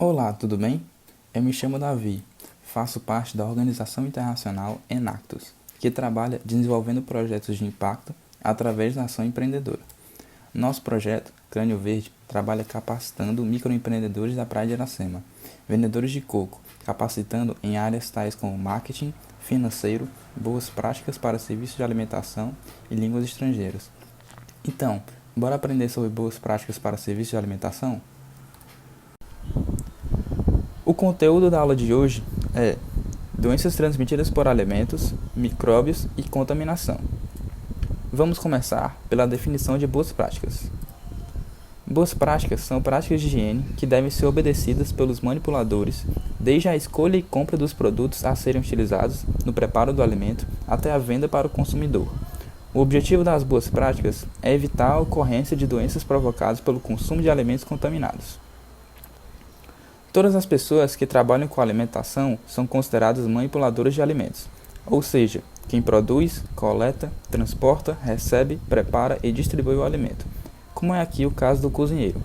Olá, tudo bem? Eu me chamo Davi, faço parte da organização internacional Enactus, que trabalha desenvolvendo projetos de impacto através da ação empreendedora. Nosso projeto, Crânio Verde, trabalha capacitando microempreendedores da Praia de Iracema, vendedores de coco, capacitando em áreas tais como marketing, financeiro, boas práticas para serviços de alimentação e línguas estrangeiras. Então, bora aprender sobre boas práticas para serviços de alimentação? O conteúdo da aula de hoje é doenças transmitidas por alimentos, micróbios e contaminação. Vamos começar pela definição de boas práticas. Boas práticas são práticas de higiene que devem ser obedecidas pelos manipuladores, desde a escolha e compra dos produtos a serem utilizados no preparo do alimento até a venda para o consumidor. O objetivo das boas práticas é evitar a ocorrência de doenças provocadas pelo consumo de alimentos contaminados. Todas as pessoas que trabalham com alimentação são consideradas manipuladoras de alimentos, ou seja, quem produz, coleta, transporta, recebe, prepara e distribui o alimento, como é aqui o caso do cozinheiro.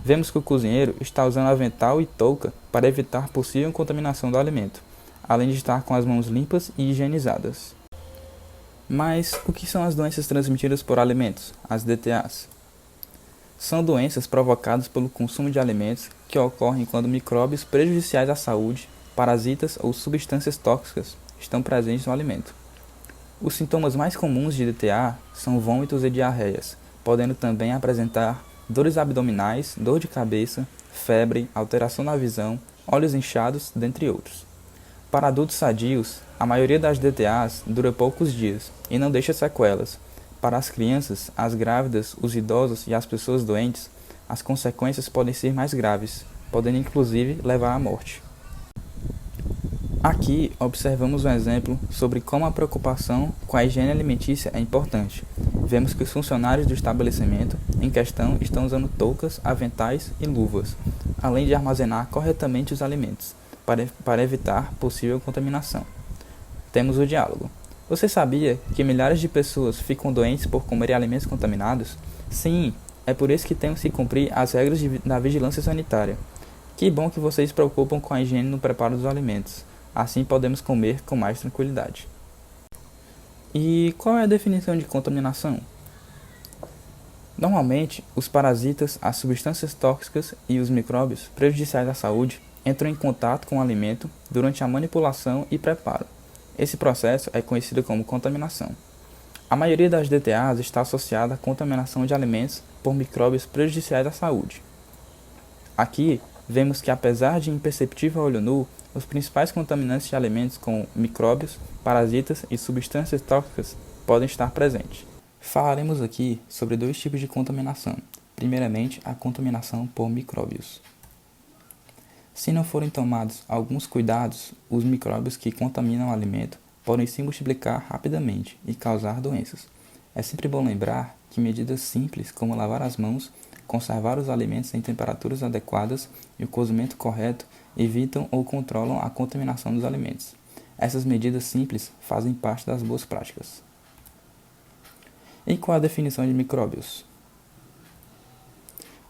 Vemos que o cozinheiro está usando avental e touca para evitar possível contaminação do alimento, além de estar com as mãos limpas e higienizadas. Mas o que são as doenças transmitidas por alimentos, as DTAs? São doenças provocadas pelo consumo de alimentos que ocorrem quando micróbios prejudiciais à saúde, parasitas ou substâncias tóxicas estão presentes no alimento. Os sintomas mais comuns de DTA são vômitos e diarreias, podendo também apresentar dores abdominais, dor de cabeça, febre, alteração na visão, olhos inchados, dentre outros. Para adultos sadios, a maioria das DTAs dura poucos dias e não deixa sequelas. Para as crianças, as grávidas, os idosos e as pessoas doentes, as consequências podem ser mais graves, podendo inclusive levar à morte. Aqui observamos um exemplo sobre como a preocupação com a higiene alimentícia é importante. Vemos que os funcionários do estabelecimento em questão estão usando toucas, aventais e luvas, além de armazenar corretamente os alimentos, para evitar possível contaminação. Temos o diálogo. Você sabia que milhares de pessoas ficam doentes por comer alimentos contaminados? Sim, é por isso que temos que cumprir as regras da vigilância sanitária. Que bom que vocês se preocupam com a higiene no preparo dos alimentos. Assim podemos comer com mais tranquilidade. E qual é a definição de contaminação? Normalmente, os parasitas, as substâncias tóxicas e os micróbios prejudiciais à saúde entram em contato com o alimento durante a manipulação e preparo. Esse processo é conhecido como contaminação. A maioria das DTAs está associada à contaminação de alimentos por micróbios prejudiciais à saúde. Aqui, vemos que apesar de imperceptível a olho nu, os principais contaminantes de alimentos como micróbios, parasitas e substâncias tóxicas podem estar presentes. Falaremos aqui sobre dois tipos de contaminação. Primeiramente, a contaminação por micróbios. Se não forem tomados alguns cuidados, os micróbios que contaminam o alimento podem se multiplicar rapidamente e causar doenças. É sempre bom lembrar que medidas simples como lavar as mãos, conservar os alimentos em temperaturas adequadas e o cozimento correto evitam ou controlam a contaminação dos alimentos. Essas medidas simples fazem parte das boas práticas. E qual a definição de micróbios?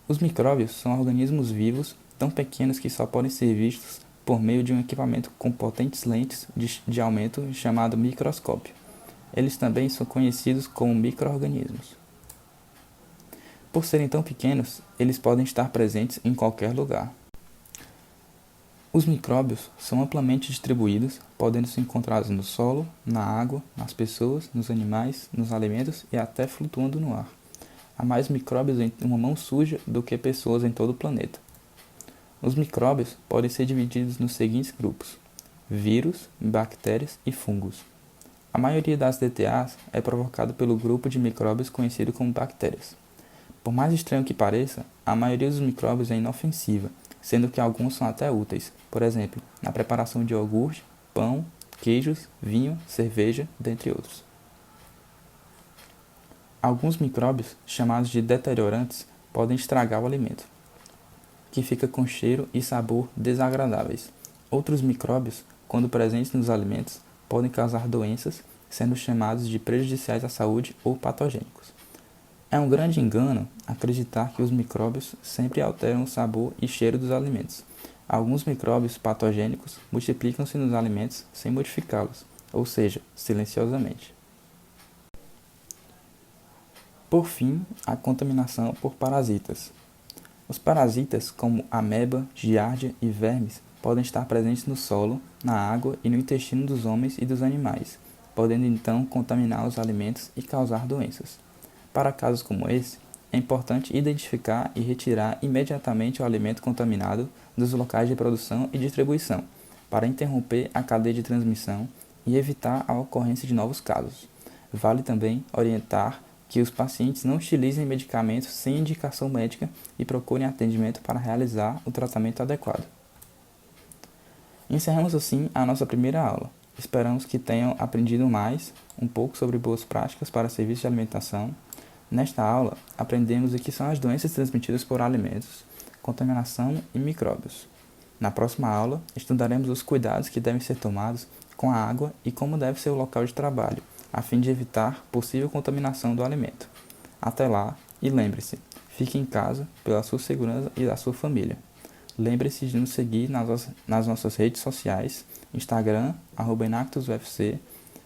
Os micróbios são organismos vivos tão pequenos que só podem ser vistos por meio de um equipamento com potentes lentes de aumento chamado microscópio. Eles também são conhecidos como micro-organismos. Por serem tão pequenos, eles podem estar presentes em qualquer lugar. Os micróbios são amplamente distribuídos, podendo ser encontrados no solo, na água, nas pessoas, nos animais, nos alimentos e até flutuando no ar. Há mais micróbios em uma mão suja do que pessoas em todo o planeta. Os micróbios podem ser divididos nos seguintes grupos: vírus, bactérias e fungos. A maioria das DTAs é provocada pelo grupo de micróbios conhecido como bactérias. Por mais estranho que pareça, a maioria dos micróbios é inofensiva, sendo que alguns são até úteis, por exemplo, na preparação de iogurte, pão, queijos, vinho, cerveja, dentre outros. Alguns micróbios, chamados de deteriorantes, podem estragar o alimento, que fica com cheiro e sabor desagradáveis. Outros micróbios, quando presentes nos alimentos, podem causar doenças, sendo chamados de prejudiciais à saúde ou patogênicos. É um grande engano acreditar que os micróbios sempre alteram o sabor e cheiro dos alimentos. Alguns micróbios patogênicos multiplicam-se nos alimentos sem modificá-los, ou seja, silenciosamente. Por fim, a contaminação por parasitas. Os parasitas, como ameba, giardia e vermes, podem estar presentes no solo, na água e no intestino dos homens e dos animais, podendo então contaminar os alimentos e causar doenças. Para casos como esse, é importante identificar e retirar imediatamente o alimento contaminado dos locais de produção e distribuição, para interromper a cadeia de transmissão e evitar a ocorrência de novos casos. Vale também orientar que os pacientes não utilizem medicamentos sem indicação médica e procurem atendimento para realizar o tratamento adequado. Encerramos assim a nossa primeira aula. Esperamos que tenham aprendido um pouco sobre boas práticas para serviços de alimentação. Nesta aula, aprendemos o que são as doenças transmitidas por alimentos, contaminação e micróbios. Na próxima aula, estudaremos os cuidados que devem ser tomados com a água e como deve ser o local de trabalho, a fim de evitar possível contaminação do alimento. Até lá, e lembre-se, fique em casa pela sua segurança e da sua família. Lembre-se de nos seguir nas nossas redes sociais, Instagram, @InactusUFC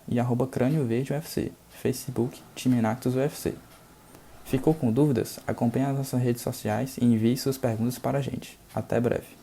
e @CrânioVerdeUFC, Facebook, time InactusUFC. Ficou com dúvidas? Acompanhe as nossas redes sociais e envie suas perguntas para a gente. Até breve.